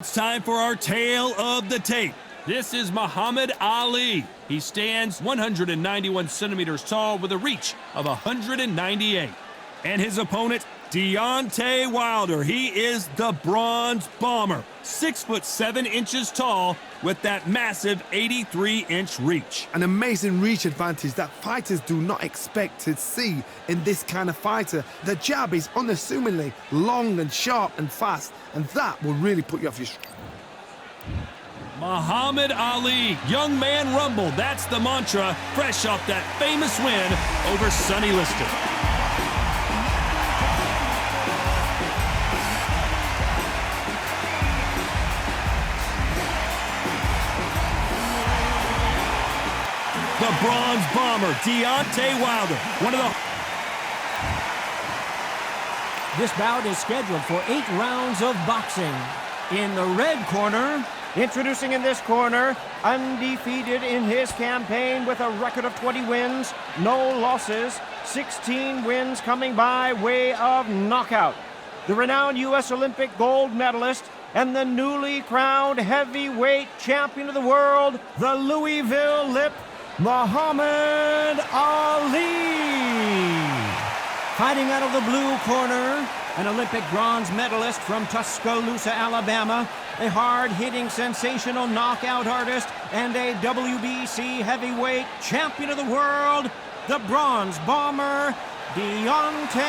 It's time for our tale of the tape. This is Muhammad Ali. He stands 191 centimeters tall with a reach of 198. And his opponent, Deontay Wilder. He is the Bronze Bomber, 6'7" tall with that massive 83-inch reach. An amazing reach advantage that fighters do not expect to see in this kind of fighter. The jab is unassumingly long and sharp and fast, and that will really put you off your... Muhammad Ali, young man rumble, that's the mantra, fresh off that famous win over Sonny Liston. The Bronze Bomber, Deontay Wilder, one of the... This bout is scheduled for 8 rounds of boxing. In the red corner, introducing in this corner, undefeated in his campaign with a record of 20 wins, no losses, 16 wins coming by way of knockout. The renowned U.S. Olympic gold medalist and the newly crowned heavyweight champion of the world, the Louisville Lip, Muhammad Ali. Fighting out of the blue corner, an Olympic bronze medalist from Tuscaloosa, Alabama, a hard-hitting, sensational knockout artist, and a WBC heavyweight champion of the world, the Bronze Bomber, Deontay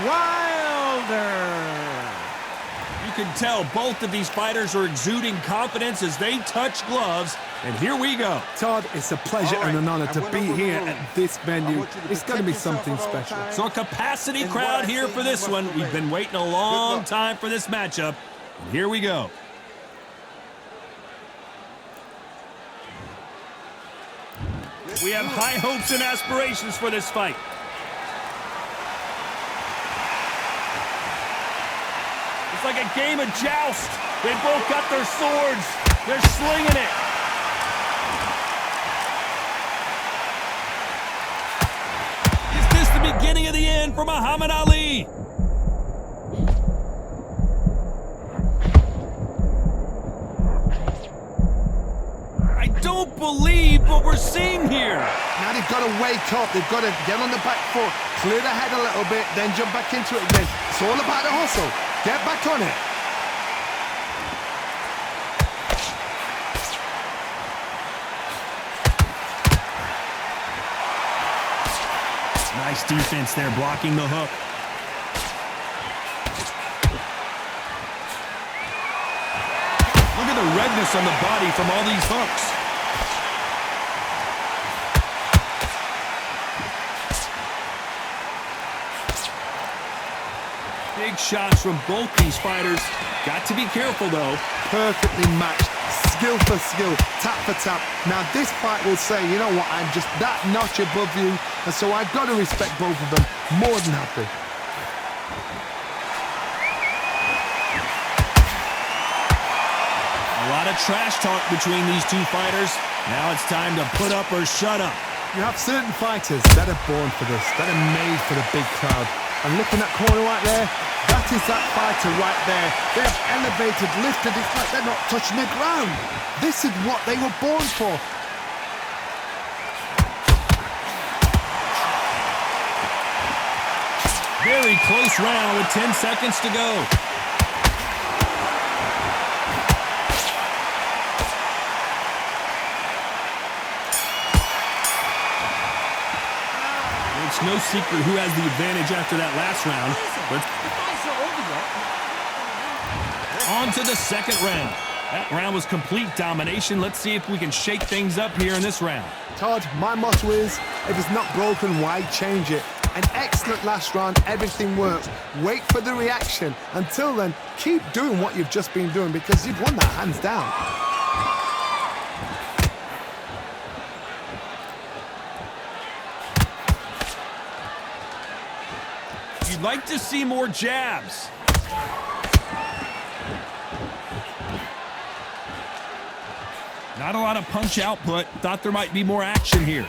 Wilder. You can tell both of these fighters are exuding confidence as they touch gloves. And here we go. Todd, it's a pleasure and an honor to be here at this venue. It's going to be something special. So a capacity crowd here for this one. We've been waiting a long time for this matchup. And here we go. We have high hopes and aspirations for this fight. It's like a game of joust. They both got their swords. They're slinging it. Beginning of the end for Muhammad Ali. I don't believe what we're seeing here. Now they've got to wake up. They've got to get on the back foot, clear the head a little bit, then jump back into it again. It's all about the hustle. Get back on it. Nice defense there, blocking the hook. Look at the redness on the body from all these hooks. Big shots from both these fighters. Got to be careful, though. Perfectly matched. Skill for skill, tap for tap. Now this fight will say, you know what, I'm just that notch above you, and so I've got to respect both of them. More than happy. A lot of trash talk between these two fighters. Now it's time to put up or shut up. You have certain fighters that are born for this, that are made for the big crowd. And looking at that corner right there, that is that fighter right there. They have elevated, lifted, it's like they're not touching the ground. This is what they were born for. Very close round with 10 seconds to go. It's no secret who has the advantage after that last round. On to the second round. That round was complete domination. Let's see if we can shake things up here in this round. Todd, my motto is, if it's not broken, why change it? An excellent last round, everything worked. Wait for the reaction. Until then, keep doing what you've just been doing because you've won that hands down. You'd like to see more jabs. Not a lot of punch output. Thought there might be more action here.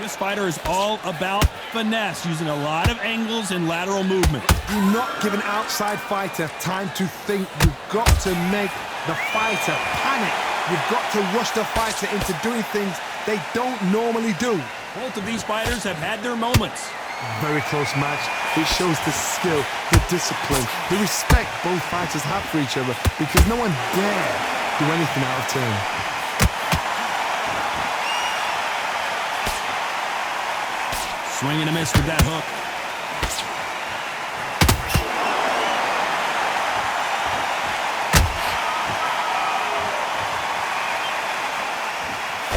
This fighter is all about finesse, using a lot of angles and lateral movement. Do not give an outside fighter time to think. You've got to make the fighter panic. You've got to rush the fighter into doing things they don't normally do. Both of these fighters have had their moments. Very close match. It shows the skill, the discipline, the respect both fighters have for each other, because no one dare do anything out of turn. Swing and a miss with that hook.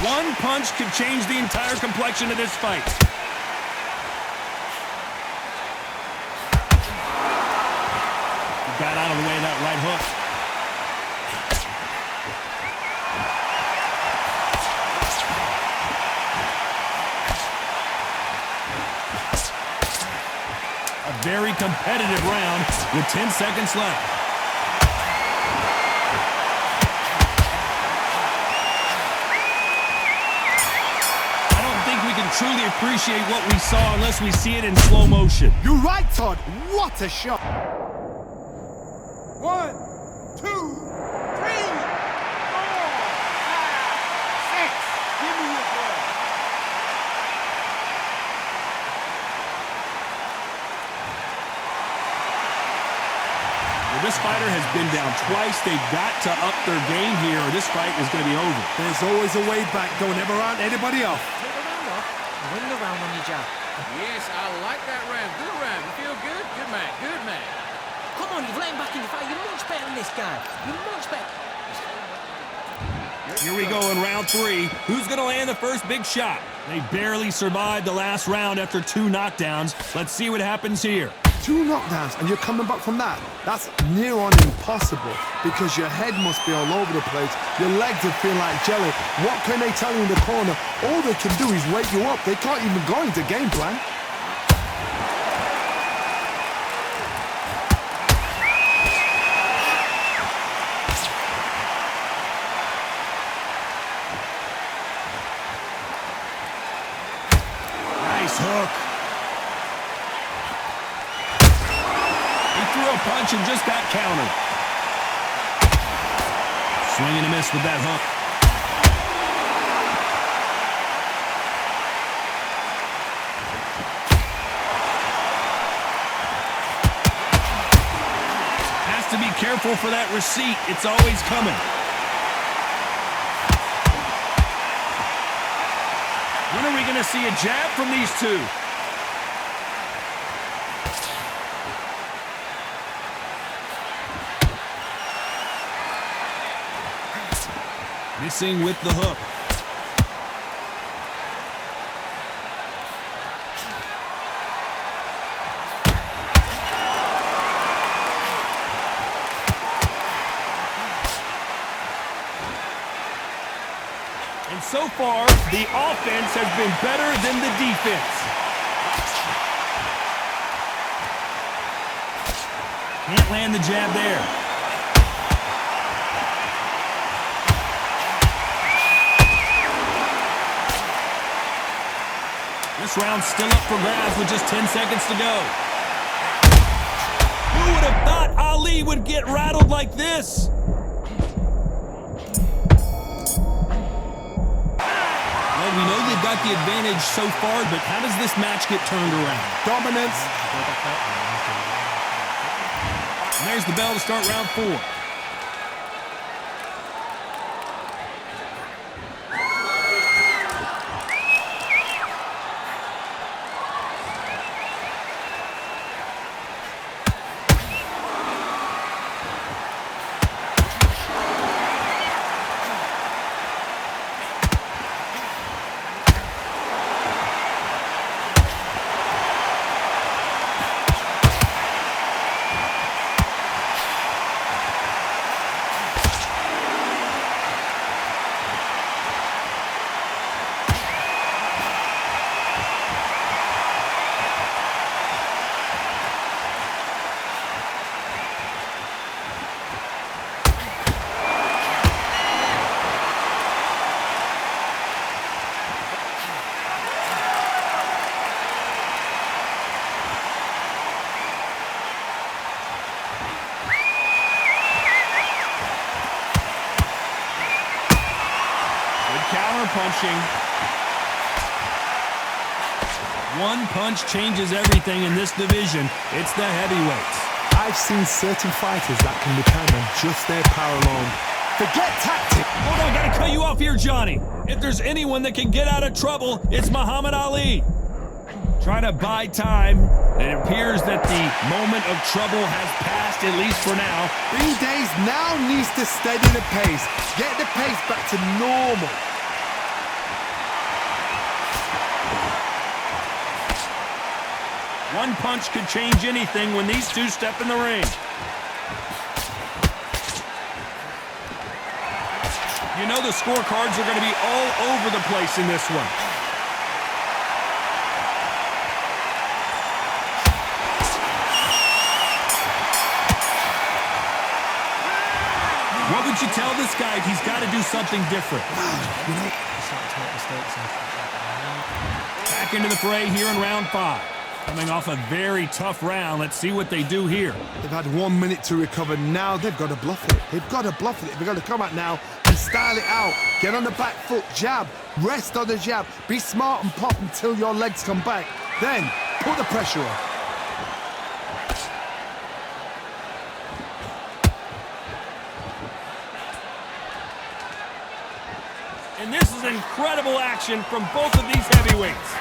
One punch could change the entire complexion of this fight. He got out of the way of that right hook. A very competitive round with 10 seconds left. We can truly appreciate what we saw unless we see it in slow motion. You're right, Todd. What a shot. 1, 2, 3, 4, 5, 6. Give me your ball. Well, this fighter has been down twice. They've got to up their game here, or this fight is going to be over. There's always a way back. Don't ever round anybody off. Win the round on your jab. Yes, I like that round. Good round. You feel good? Good man. Good man. Come on, you've let him back in the fight. You're much better than this guy. You're much better. Here we go in round 3. Who's going to land the first big shot? They barely survived the last round after 2 knockdowns. Let's see what happens here. 2 knockdowns and you're coming back from that. That's near on impossible, because your head must be all over the place. Your legs are feeling like jelly. What can they tell you in the corner? All they can do is wake you up. They can't even go into game plan. Nice hook. Threw a punch and just got countered. Swing and a miss with that hook. Has to be careful for that receipt. It's always coming. When are we going to see a jab from these two? Missing with the hook. And so far, the offense has been better than the defense. Can't land the jab there. This round's still up for grabs with just 10 seconds to go. Who would have thought Ali would get rattled like this? Well, we know they've got the advantage so far, but how does this match get turned around? Dominance. And there's the bell to start round 4. pushing. One punch changes everything in this division. It's the heavyweights. I've seen certain fighters that can depend on just their power alone. Forget tactic. Hold on, gotta cut you off here, Johnny. If there's anyone that can get out of trouble, it's Muhammad Ali. Trying to buy time. It appears that the moment of trouble has passed, at least for now. These days now needs to steady the pace. Get the pace back to normal. One punch could change anything when these two step in the ring. You know the scorecards are going to be all over the place in this one. What would you tell this guy? He's got to do something different. Back into the fray here in round 5. Coming off a very tough round. Let's see what they do here. They've had 1 minute to recover. Now they've got to bluff it. They've got to bluff it. They've got to come out now and style it out. Get on the back foot, jab, rest on the jab. Be smart and pop until your legs come back. Then put the pressure on. And this is incredible action from both of these heavyweights.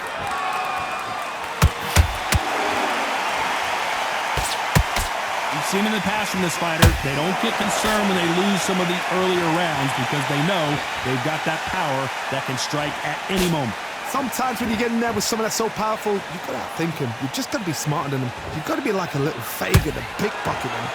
We've seen in the past from this fighter, they don't get concerned when they lose some of the earlier rounds because they know they've got that power that can strike at any moment. Sometimes when you get in there with someone that's so powerful, you've got to outthink him. You've just got to be smarter than him. You've got to be like a little faggot and pickpocket him.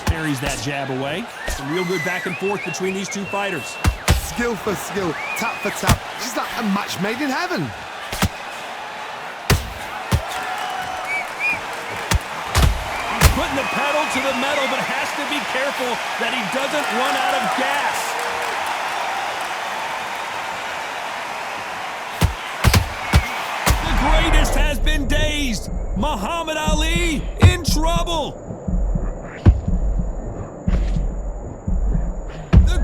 Carries that jab away. Some real good back and forth between these two fighters. Skill for skill, tap for tap. She's like a match made in heaven. He's putting the pedal to the metal, but has to be careful that he doesn't run out of gas. The greatest has been dazed. Muhammad Ali in trouble.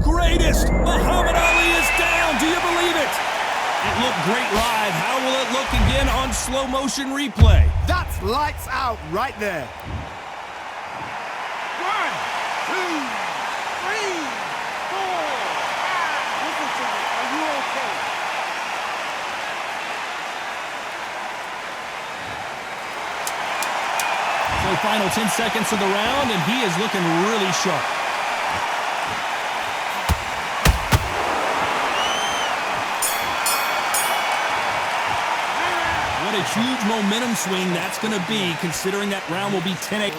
Greatest! Muhammad Ali is down! Do you believe it? It looked great live. How will it look again on slow motion replay? That's lights out right there. 1, 2, 3, 4. Listen to me. Are you okay? So final 10 seconds of the round, and he is looking really sharp. What a huge momentum swing that's going to be, considering that round will be 10-8.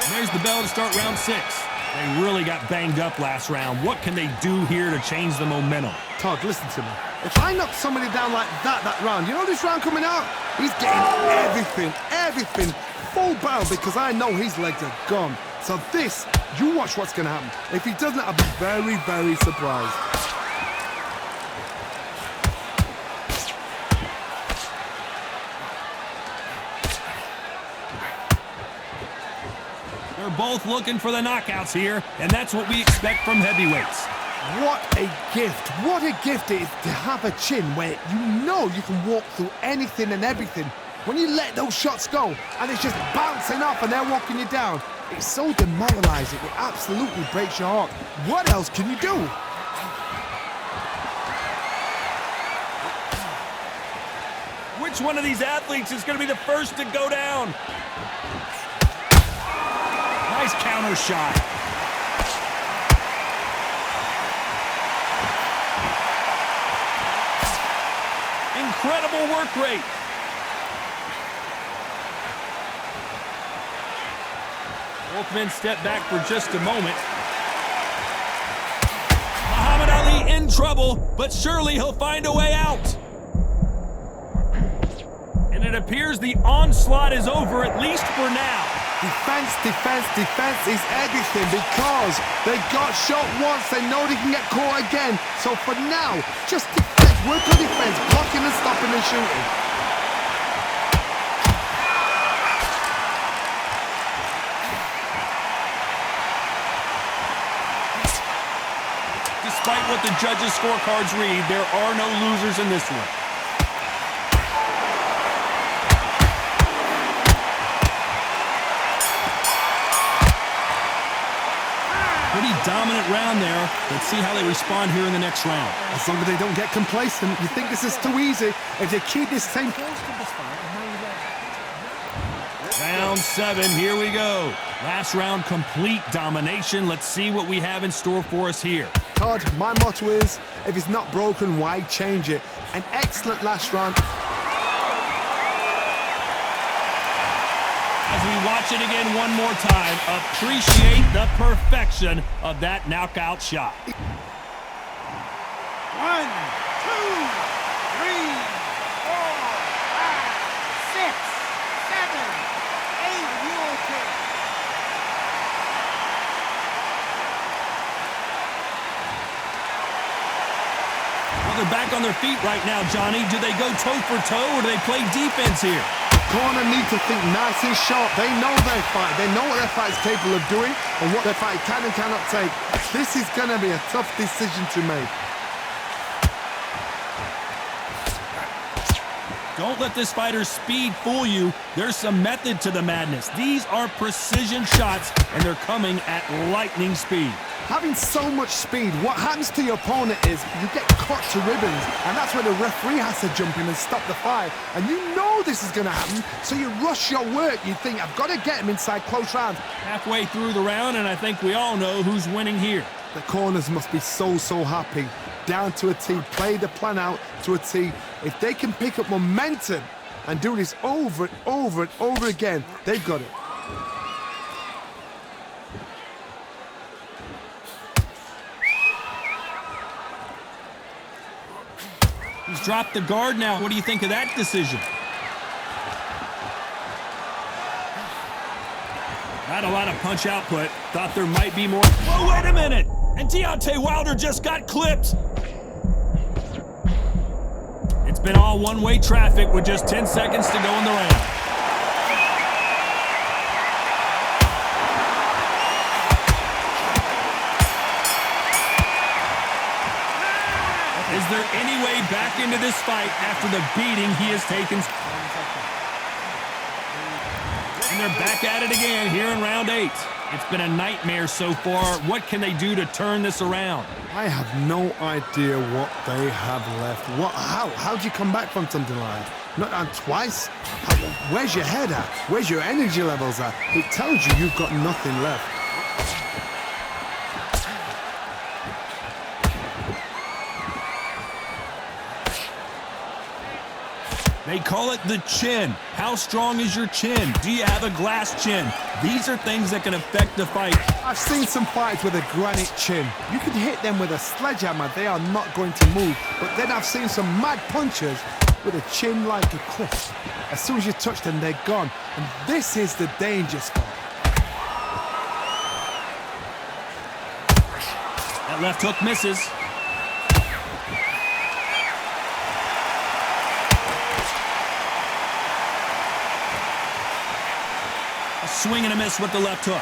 There's the bell to start round 6. They really got banged up last round. What can they do here to change the momentum? Todd, listen to me. If I knock somebody down like that round, you know this round coming out? He's getting everything, full barrel, because I know his legs are gone. So this, you watch what's going to happen. If he doesn't, I'll be very, very surprised. They're both looking for the knockouts here, and that's what we expect from heavyweights. What a gift it is to have a chin where you know you can walk through anything and everything. When you let those shots go and it's just bouncing off and they're walking you down, it's so demoralizing, it absolutely breaks your heart. What else can you do? Which one of these athletes is going to be the first to go down? Nice counter shot. Incredible work rate. Both men step back for just a moment. Muhammad Ali in trouble, but surely he'll find a way out. And it appears the onslaught is over, at least for now. Defense is everything because they got shot once, they know they can get caught again. So for now, just defense, work on defense, blocking and stopping and shooting. despite what the judges' scorecards read, there are no losers in this one. Pretty dominant round there. Let's see how they respond here in the next round. As long as they don't get complacent, you think this is too easy. If they keep this same... Round 7, here we go. Last round, complete domination. Let's see what we have in store for us here. Todd, my motto is, if it's not broken, why change it? An excellent last round. As we watch it again one more time, appreciate the perfection of that knockout shot. 1, 2, 3, 4, 5, 6, 7, 8. You okay? Well, they're back on their feet right now, Johnny. Do they go toe for toe or do they play defense here? Corner need to think nice and sharp. They know their fight. They know what their fight is capable of doing and what their fight can and cannot take. This is going to be a tough decision to make. Don't let this fighter's speed fool you. There's some method to the madness. These are precision shots, and they're coming at lightning speed. Having so much speed, what happens to your opponent is you get cut to ribbons, and that's where the referee has to jump in and stop the fight. And you know this is going to happen, so you rush your work. You think, I've got to get him inside close rounds. Halfway through the round, and I think we all know who's winning here. The corners must be so happy. Down to a T, play the plan out to a T. If they can pick up momentum and do this over and over and over again, they've got it. He's dropped the guard now. What do you think of that decision? Not a lot of punch output. Thought there might be more. Oh, wait a minute! And Deontay Wilder just got clipped. It's been all one-way traffic with just 10 seconds to go in the round. Is there any way back into this fight after the beating he has taken? And they're back at it again here in round 8. It's been a nightmare so far. What can they do to turn this around? I have no idea what they have left. How do you come back from something like that? Not down twice? Where's your head at? Where's your energy levels at? It tells you you've got nothing left. They call it the chin. How strong is your chin? Do you have a glass chin? These are things that can affect the fight. I've seen some fights with a granite chin. You could hit them with a sledgehammer, they are not going to move. But then I've seen some mad punchers with a chin like a cliff. As soon as you touch them, they're gone. And this is the danger spot. That left hook misses. Swing and a miss with the left hook.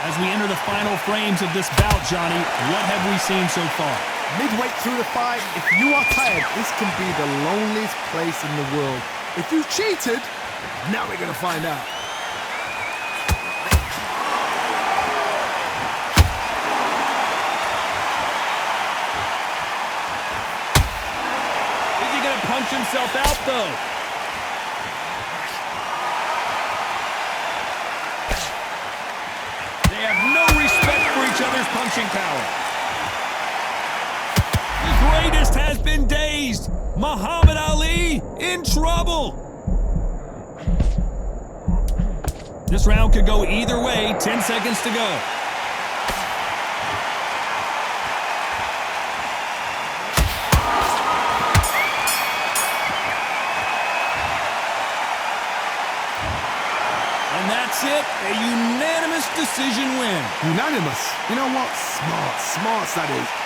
As we enter the final frames of this bout, Johnny, what have we seen so far? Midway through the fight, if you are tired, this can be the loneliest place in the world. If you cheated, now we're going to find out. Punch himself out, though. They have no respect for each other's punching power. The greatest has been dazed. Muhammad Ali in trouble. This round could go either way. 10 seconds to go. That's it, a unanimous decision win. Unanimous? You know what? Smart that is.